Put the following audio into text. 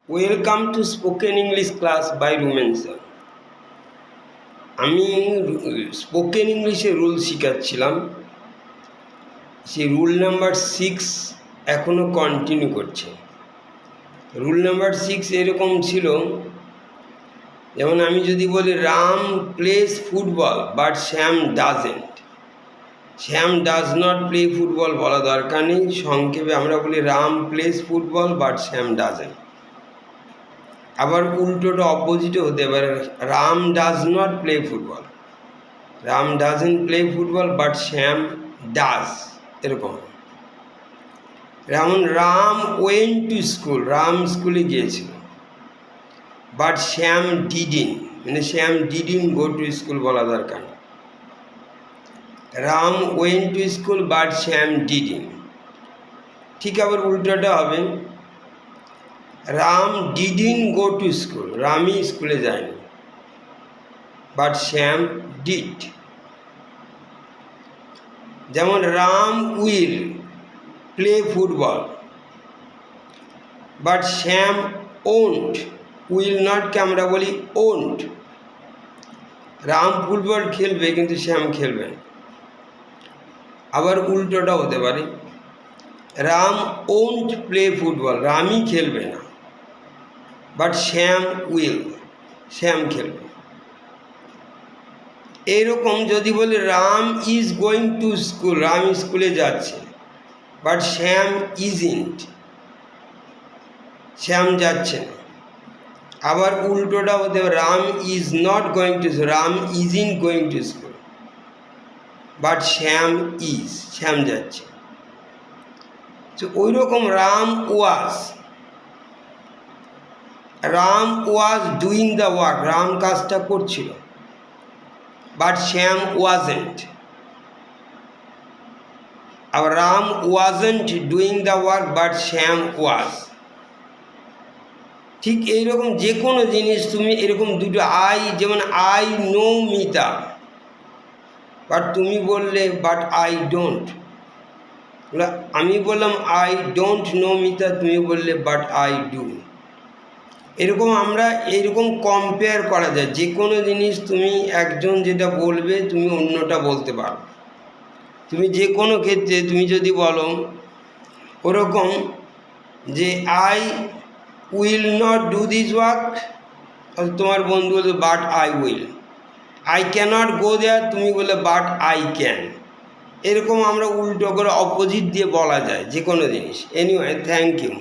Welcome to Spoken English class by Rumen sir. আমি spoken ইংলিশে rule শেখাচ্ছিলাম। সেই rule number 6 এখনও কন্টিনিউ করছে। রুল নাম্বার 6 এরকম ছিল, যেমন আমি যদি বলি Ram plays football but Shyam doesn't. Shyam does not play football বলা দরকার নেই, সংক্ষেপে আমরা বলি Ram plays football but Shyam doesn't. আবার উল্টোটা অপোজিটও হতে পারে, Ram does not play football, Ram doesn't play football but Shyam does, এরকম। যেমন Ram went to school, Ram স্কুলে গিয়েছিল, বাট শ্যাম ডিডিন, মানে শ্যাম ডিডিন গো টু স্কুল বলা দরকার নেই। Ram went to school but Shyam didn't. ঠিক আবার উল্টোটা হবে, Ram didn't go to school, রামই স্কুলে যায়নি, বাট শ্যাম ডিড। যেমন Ram will play football but Shyam won't, will নটকে আমরা বলি ওন্ট। রাম ফুটবল খেলবে কিন্তু শ্যাম খেলবে না। আবার উল্টোটা হতে পারে, রাম ওন্ট প্লে ফুটবল, রামই খেলবে না, বাট শ্যাম উইল, শ্যাম খেলবে। এইরকম যদি বলি Ram is going to school, Ram স্কুলে যাচ্ছে, বাট শ্যাম ইজন্ট, শ্যাম যাচ্ছে না। আবার উল্টোটা হতে পারে, Ram is not going to school, Ram isn't going to school, but Shyam is, Shyam যাচ্ছে। তো ওই রকম Ram was, Ram was doing the work, Ram কাজটা করছিল, বাট শ্যাম ওয়াজেন্ট। আবার Ram wasn't doing the work but Shyam was. ঠিক এইরকম যে কোনো জিনিস তুমি এরকম দুটো আই, যেমন আই নো মিতা, বাট তুমি বললে বাট আই ডোন্ট। আমি বললাম আই ডোন্ট নো মিতা, তুমি বললে বাট আই ডু। এরকম আমরা এইরকম কম্পেয়ার করা যায়, যে কোনো জিনিস তুমি একজন যেটা বলবে তুমি অন্যটা বলতে পারো। তুমি যে কোনো ক্ষেত্রে তুমি যদি বলো ওরকম যে I will not do this work, তোমার বন্ধু বলবে but I will. I cannot go there, তুমি বলে বাট আই ক্যান। এরকম আমরা উল্টো করে অপোজিট দিয়ে বলা যায় যে কোনো জিনিস। Anyway, thank you.